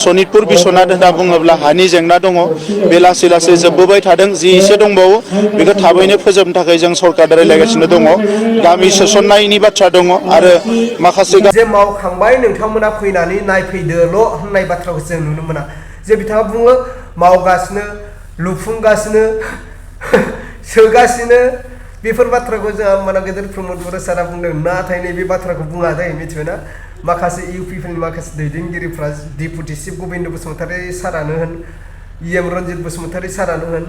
सनितपुर बिश्वनाथ होनना बुङोब्ला हानि जेंना दङ बे लासै लासै जोबबोबाय थादों जि एसे दंबावो बेखौ थाबैनो फोजोबनो थाखाय जों सरकार रायलायगासिनो दङ गामि सोसननायनि बाथ्रा दङ आरो माखासे जे मावखांबाय नोंथांमोना फैनानै नायफैदोल' होननाय बाथ्राखौ जों नुनो मोना जे बिथाङा बुङो मावगासिनो लुफुंगासिनो सोगासिनो बेफोर बाथ्राखौ जोंहा माना गेदेर प्रमद बर' सारा बुंदों नाथाय नैबे बाथ्राखौ बुङा दै मिथिबायना माखासे इउपिफोरनि माखासे दैदेनगिरिफ्रा डिपुटि चिफ गबिन्द बसुमतारी सारानो होन इएम रन्जित बसुमतारी सारानो होन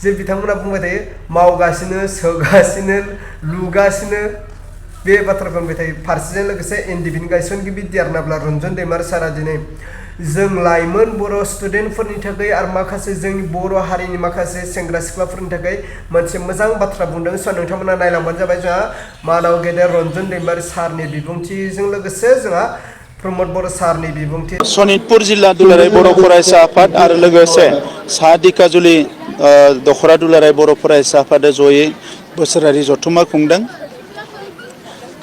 जे बिथांमोना बुंबाय थायो मावगासिनो सोगासिनो लुगासिनो बे बाथ्राखौ बुंबाय थायो फारसेजों लोगोसे एनडिपिनि गायसनगिरि दियारनाब्ला रन्जन दैमार सारा दिनै जों लाइमोन बर' स्टुडेन्टफोरनि थाखाय आरो माखासे जोंनि बर' हारिनि माखासे सेंग्रा सिख्लाफोरनि थाखाय मोनसे मोजां बाथ्रा बुंदों स' नोंथांमोना नायलांबानो जाबाय जोंहा मानाव गेदेर रन्जन दैमार सारनि बिबुंथिजों लोगोसे जोंहा प्रमद बर' सारनि बिबुंथि सनितपुर जिल्ला दुलाराय बर' फरायसा आफाद आरो लोगोसे सा दिकाजुलि दखरा दुलाराय बर' फरायसा आफादा जयै बोसोरारि जथुम्मा खुंदों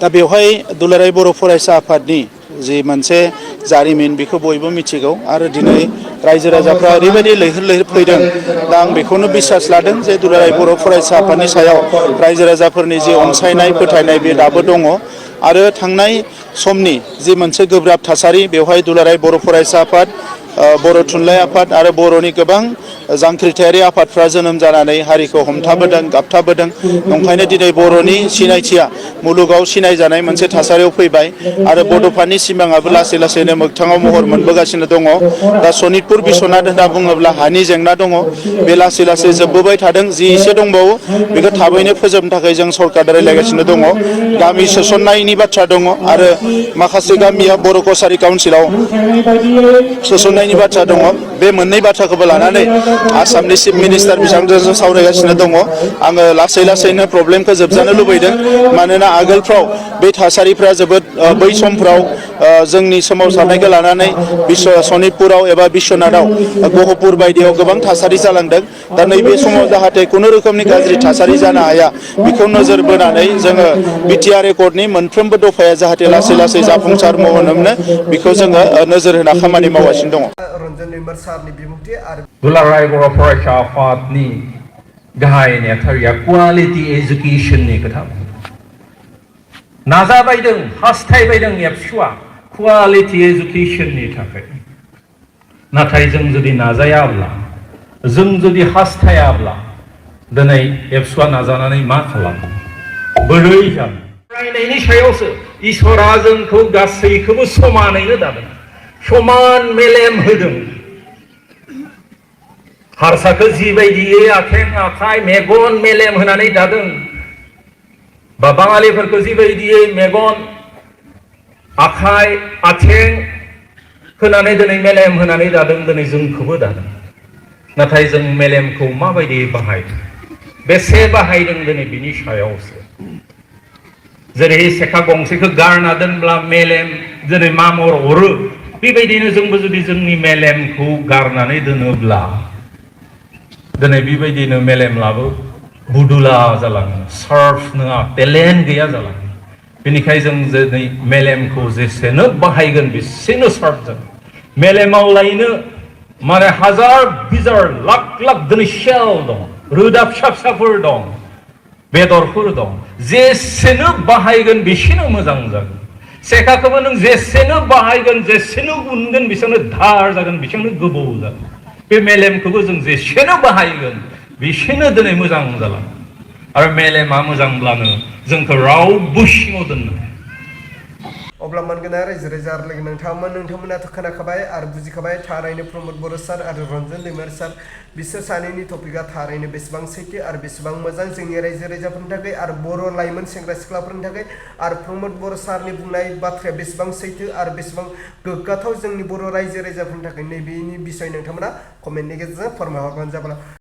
दा बेवहाय दुलाराय बर' फरायसा आफादनि जि मोनसे जारिमिन बेखौ बयबो मिथिगौ आरो दिनै रायजो राजाफ्रा ओरैबायदि लैहोर लैहोर फैदों दा आं बेखौनो बिसास लादों जे दुलाराय बर' फरायसा आफादनि सायाव रायजो राजाफोरनि जि अनसायनाय फोथायनाय बे दाबो दङ आरो थांनाय समनि जि मोनसे गोब्राब थासारि बेवहाय दुलाराय बर' फरायसा आफाद बर' थुनलाइ आफाद आरो बर'नि गोबां जांख्रिथायारि आफादफ्रा जोनोम जानानै हारिखौ हमथाबोदों गाबथाबोदों ओंखायनो दिनै बर'नि सिनायथिया मुलुगाव सिनायजानाय मोनसे थासारियाव फैबाय आरो बड'फानि सिमाङाबो लासै लासैनो मोगथाङाव महर मोनबोगासिनो दङ दा सनितपुर बिश्वनाथ होनना बुङोब्ला हानि जेंना दङ बे लासै लासै जोबबोबाय थादों जि एसे दंबावो बेखौ थाबैनो फोजोबनो थाखाय जों सरकार रायलायगासिनो दङ गामि सोसननायनि बाथ्रा दङ आरो माखासे गामिया बर' कसारि काउन्सिलाव सोसननायनि बाथ्रा दङ बे मोननै बाथ्राखौबो लानानै आसामनि चिफ मिनिस्टार बिथांजों सावरायगासिनो दङ आङो लासै लासैनो प्रब्लेमखौ जोबजानो लुबैदों मानोना आगोलफ्राव बे थासारिफ्रा जोबोद बै समफ्राव जोंनि सोमावसारनायखौ लानानै सनितपुराव एबा बिश्वनाथाव गहपुर बायदियाव गोबां थासारि जालांदों दा नैबे समाव जाहाथे खुनु रोखोमनि गाज्रि थासारि जानो हाया बेखौ नोजोर बोनानै जोङो बिटिआर एकर्डनि मोनफ्रोमबो दफाया जाहाथे लासै लासै जाफुंसार महर मोनो बेखौ जोङो नोजोर होना खामानि मावगासिनो दङ रन्जन दैमार सारनि बिबुंथि आरो दुलाराय बर' फरायसा आफादनि गाहाय नेहाथारिया क्वालिटि एजुकेसननि खोथा नाजाबायदों हास्थायबायदों एबसुआ क्वालिटि एजुकेसननि थाखाय नाथाय जों जुदि नाजायाब्ला जों जुदि हास्थायाब्ला दिनै एबसुआ नाजानानै मा खालामो बोरै जानो फरायनायनि सायावसो इसोरा जोंखौ गासैखौबो समानैनो दादों समान मेलेम होदों हारसाखौ जिबायदियै आथें आखाइ मेगन मेलेम होनानै दादों बा बाङालिफोरखौ जिबायदियै मेगन आखाइ आथें होनानै दिनै मेलेम होनानै दादों दिनै जोंखौबो दादों नाथाय जों मेलेमखौ माबायदि बाहायदों बेसे बाहायदों दिनै बिनि सायावसो जेरै सेखा गंसेखौ गारना दोनब्ला मेलेम जेरै मामर अरो बेबायदिनो जोंबो जुदि जोंनि मेलेमखौ गारनानै दोनोब्ला दिनै बेबायदिनो मेलेमलाबो बुदुला जालाङो सार्फ नङा टेलेन्ट गैया जालाङो बेनिखायनो जों दिनै मेलेमखौ जेसेनो बाहायगोन बेसेनो सार्फ जागोन मेलेमाव लायनो माने हाजार बिजार लाख लाख दिनै सेल दं रोदा फिसा फिसाफोर दं बेदरफोर दं जेसेनो बाहायगोन बेसेनो मोजां जागोन सेखाखौबो नों जेसेनो बाहायगोन जेसेनो उनगोन बेसेनो धार जागोन बेसेनो गोबौ जागोन बे मेलेमखौबो जों जेसेनो बाहायगोन बेसेनो दिनै मोजां जागोन आरो मेलेमा मोजांब्लानो जोंखौ रावबो सिङाव दोननो हाया अब्ला मोनगोन रायजो राजा लोगो नोंथांमोनाथ' खोनाखाबाय आरो बुजिखाबाय थारैनो प्रमद बर' सार आरो रन्जन दैमार सार बिसोर सानैनि टपिकआ थारैनो बेसेबां सैथो आरो बेसेबां मोजां जोंनि रायजो राजाफोरनि थाखाय आरो बर' लाइमोन सेंग्रा सिख्लाफोरनि थाखाय आरो प्रमद बर' सारनि बुंनाय बाथ्राया बेसेबां सैथो आरो बेसेबां गोग्गाथाव जोंनि बर' रायजो राजाफोरनि थाखाय नैबेनि बिसय नोंथांमोना कमेन्टनि गेजेरजों फोरमायहरबानो जाबाय।